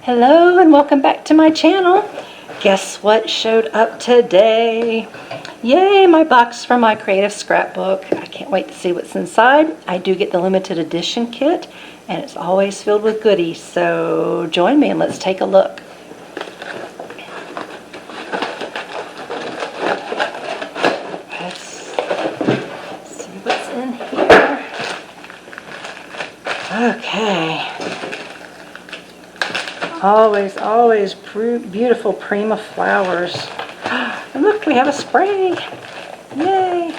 Hello and welcome back to my channel. Guess what showed up today? Yay, my box from My Creative Scrapbook. I can't wait to see what's inside. I do get the limited edition kit and it's always filled with goodies, so join me and let's take a look. Let's see what's in here. Okay. Always beautiful Prima flowers. And look, we have a spray. Yay.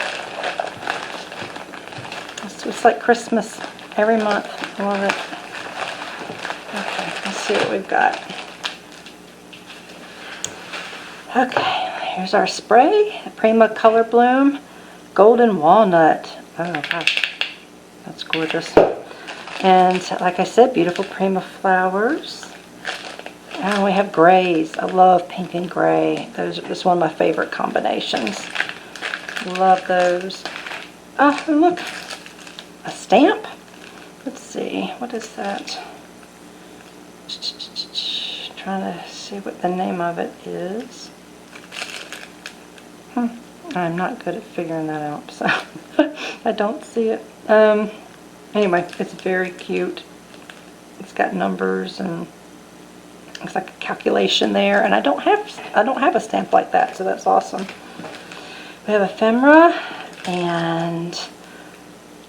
It's just like Christmas every month. I love it. Okay, let's see what we've got. Okay, here's our spray. Prima Color Bloom Golden Walnut. Oh gosh, that's gorgeous. And like I said, beautiful Prima flowers. And we have grays. I love pink and gray. That's one of my favorite combinations. Love those. Oh, and look, a stamp. Let's see, what is that? Trying to see what the name of it is. I'm not good at figuring that out, so I don't see it. Anyway, it's very cute. It's got numbers and it's like a calculation there, and I don't have a stamp like that, so that's awesome. We have ephemera and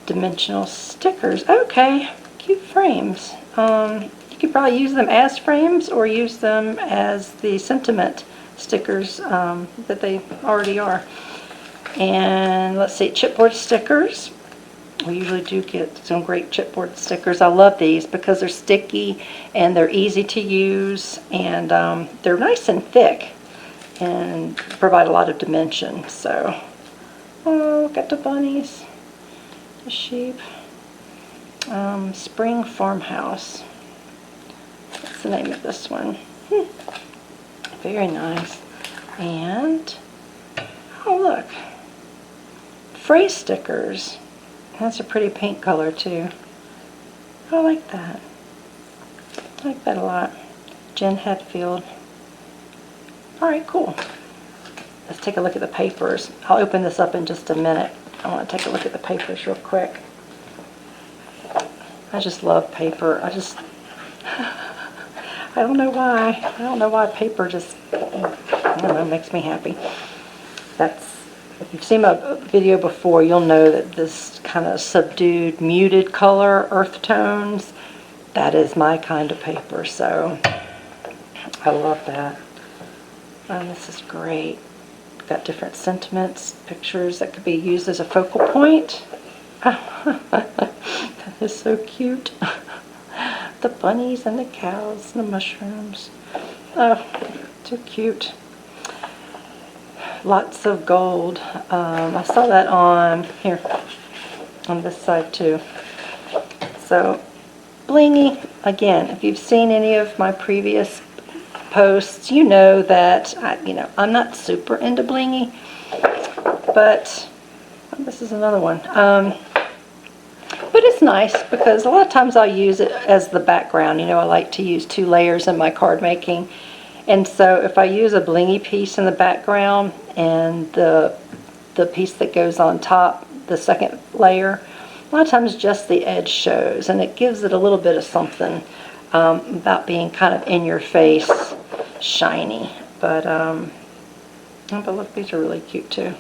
dimensional stickers. Okay, cute frames. You could probably use them as frames or use them as the sentiment stickers that they already are. And let's see, chipboard stickers. We usually do get some great chipboard stickers. I love these because they're sticky and they're easy to use, and they're nice and thick and provide a lot of dimension. So, oh, got the bunnies, the sheep, Spring Farmhouse. What's the name of this one? Very nice. And, oh look, phrase stickers. That's a pretty pink color too. I like that. I like that a lot. Jen Hatfield. Alright, cool. Let's take a look at the papers. I'll open this up in just a minute. I want to take a look at the papers real quick. I just love paper. I don't know why. I don't know why paper just, I don't know, makes me happy. If you've seen my video before, you'll know that this kind of subdued, muted color, earth tones, that is my kind of paper, so I love that. This is great. Got different sentiments, pictures that could be used as a focal point. That is so cute. The bunnies and the cows and the mushrooms. Oh, too cute. Lots of gold. I saw that on here, on this side too. So, blingy. Again, if you've seen any of my previous posts, you know that I'm not super into blingy, but this is another one. But it's nice because a lot of times I'll use it as the background. I like to use 2 layers in my card making. And so if I use a blingy piece in the background and the piece that goes on top, the second layer, a lot of times just the edge shows, and it gives it a little bit of something about being kind of in your face, shiny. But look, these are really cute too.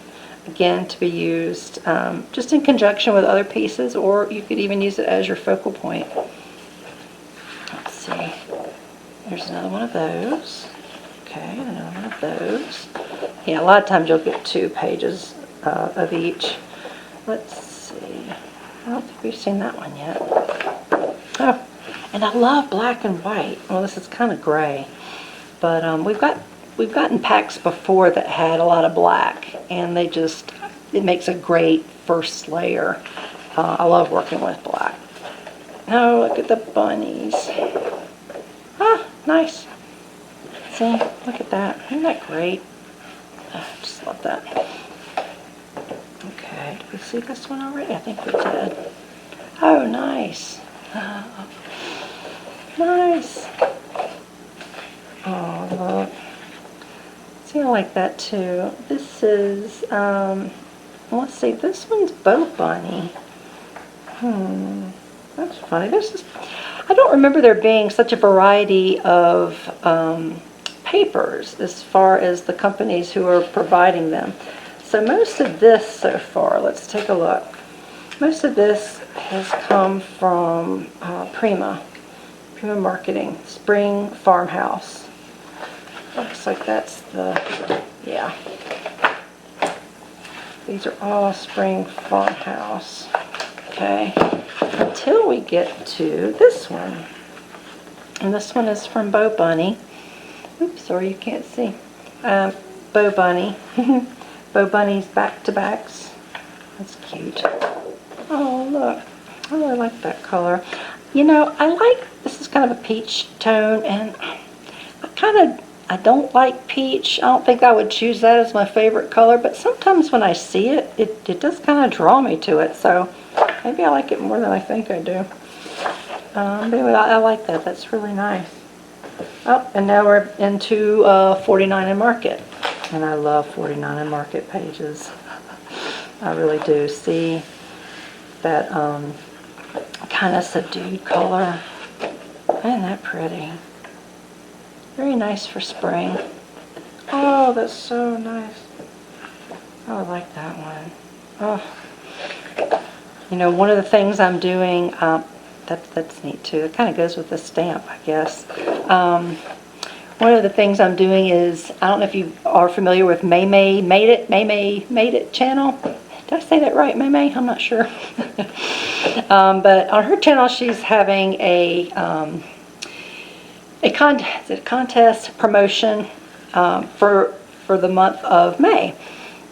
Again, to be used just in conjunction with other pieces, or you could even use it as your focal point. Let's see. There's another one of those. Okay, another one of those. Yeah, a lot of times you'll get 2 pages of each. Let's see. I don't think we've seen that one yet. Oh, and I love black and white. Well, this is kind of gray, but we've gotten packs before that had a lot of black, and it makes a great first layer. I love working with black. Oh, look at the bunnies. Ah, nice. See, look at that. Isn't that great? I just love that. Okay, did we see this one already? I think we did. Oh, nice. Nice. like that too. This is, let's see, this one's Bow Bunny. That's funny. I don't remember there being such a variety of papers as far as the companies who are providing them. So most of this so far, let's take a look. Most of this has come from Prima Marketing, Spring Farmhouse. Looks like that's yeah. These are all Spring Farmhouse. Okay, until we get to this one. And this one is from Bow Bunny. Oops, sorry, you can't see. Bow Bunny. Bow Bunny's back-to-backs. That's cute. Oh, look. I really like that color. You know, this is kind of a peach tone, and I don't like peach. I don't think I would choose that as my favorite color, but sometimes when I see it, it does kind of draw me to it, so maybe I like it more than I think I do. But anyway, I like that. That's really nice. Oh, and now we're into 49 and Market, and I love 49 and Market pages. I really do. See that kind of subdued color. Isn't that pretty? Very nice for spring. Oh, that's so nice. I like that one. Oh, you know, one of the things I'm doing, that's neat too. It kind of goes with the stamp, I guess. One of the things I'm doing is, I don't know if you are familiar with May Made It channel. Did I say that right, May? I'm not sure. But on her channel, she's having a contest promotion for the month of May.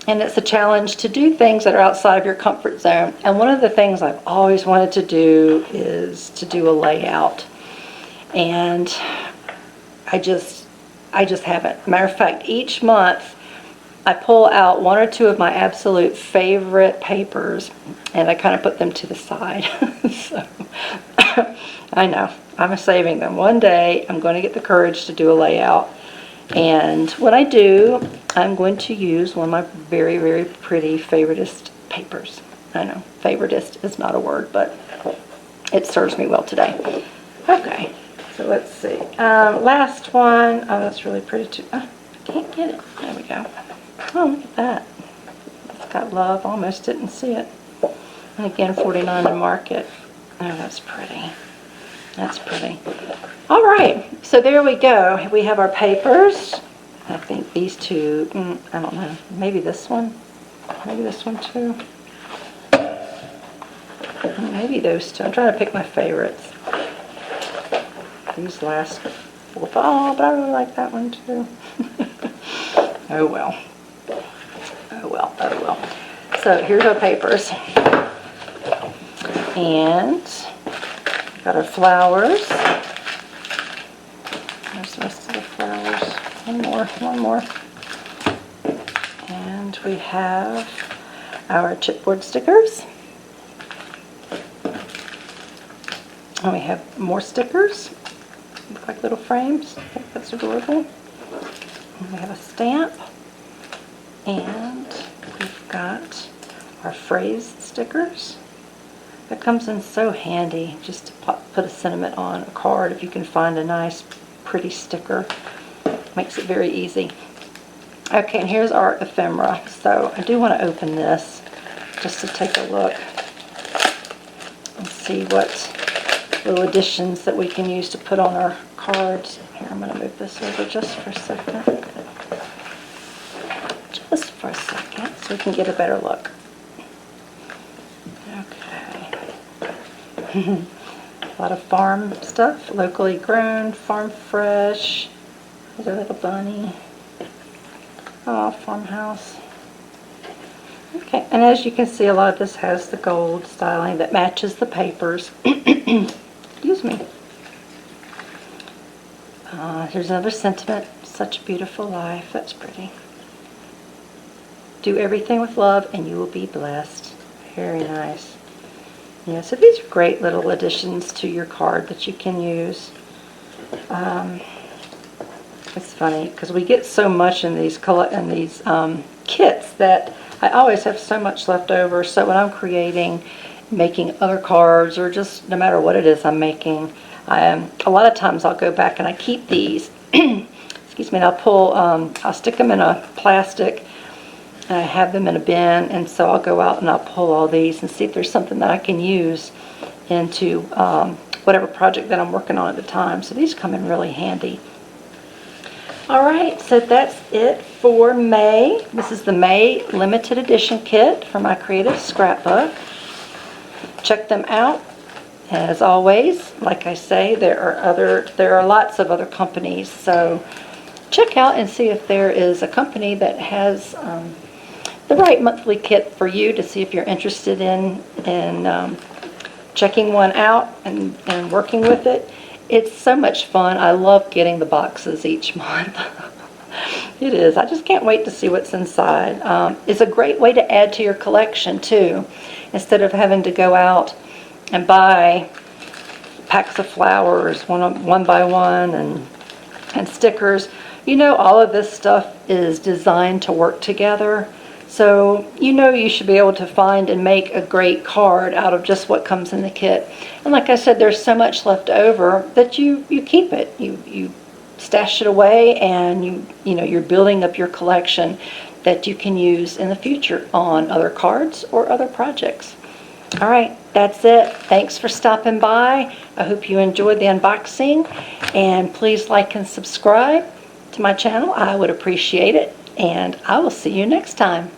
And it's a challenge to do things that are outside of your comfort zone. And one of the things I've always wanted to do is to do a layout. And I just haven't. Matter of fact, each month I pull out one or two of my absolute favorite papers and I kind of put them to the side. So I know, I'm saving them. One day I'm going to get the courage to do a layout. And when I do, I'm going to use one of my very, very pretty favoritist papers. I know, favoritist is not a word, but it serves me well today. Okay, so let's see. Last one. Oh, that's really pretty too. Oh, I can't get it. There we go. Oh, look at that. It's got love. Almost didn't see it. And again, 49 in Market. Oh, that's pretty. That's pretty. All right, so there we go. We have our papers. I think these two, I don't know, maybe this one too. Maybe those two. I'm trying to pick my favorites. These last four, oh, but I really like that one too. Oh well. Oh well, oh well. So here's our papers. And got our flowers. There's the rest of the flowers. One more. And we have our chipboard stickers. And we have more stickers. Look like little frames. I think that's adorable. And we have a stamp. And we've got our phrased stickers. That comes in so handy just to put a sentiment on a card if you can find a nice pretty sticker. Makes it very easy. Okay, and here's our ephemera. So I do want to open this just to take a look and see what little additions that we can use to put on our cards. Here, I'm going to move this over just for a second. Just for a second so we can get a better look. Okay. A lot of farm stuff, locally grown, farm fresh. There's a little bunny. Oh, farmhouse. Okay, and as you can see, a lot of this has the gold styling that matches the papers. Excuse me. Here's another sentiment. Such a beautiful life. That's pretty. Do everything with love and you will be blessed. Very nice. Yeah, so these are great little additions to your card that you can use. It's funny because we get so much in these kits that I always have so much left over. So when I'm creating, making other cards, or just no matter what it is I'm making, a lot of times I'll go back and I keep these. Excuse me. And I'll stick them in a plastic, and I have them in a bin. And so I'll go out and I'll pull all these and see if there's something that I can use into whatever project that I'm working on at the time. So these come in really handy. Alright, so that's it for May. This is the May limited edition kit for My Creative Scrapbook. Check them out. As always, like I say, there are lots of other companies, so check out and see if there is a company that has the right monthly kit for you, to see if you're interested in checking one out and working with it. It's so much fun. I love getting the boxes each month. It is. I just can't wait to see what's inside. It's a great way to add to your collection too. Instead of having to go out and buy packs of flowers one by one and stickers. You know, all of this stuff is designed to work together. So you know you should be able to find and make a great card out of just what comes in the kit. And like I said, there's so much left over that you keep it. You stash it away, and you're building up your collection that you can use in the future on other cards or other projects. All right, that's it. Thanks for stopping by. I hope you enjoyed the unboxing, and please like and subscribe to my channel. I would appreciate it, and I will see you next time.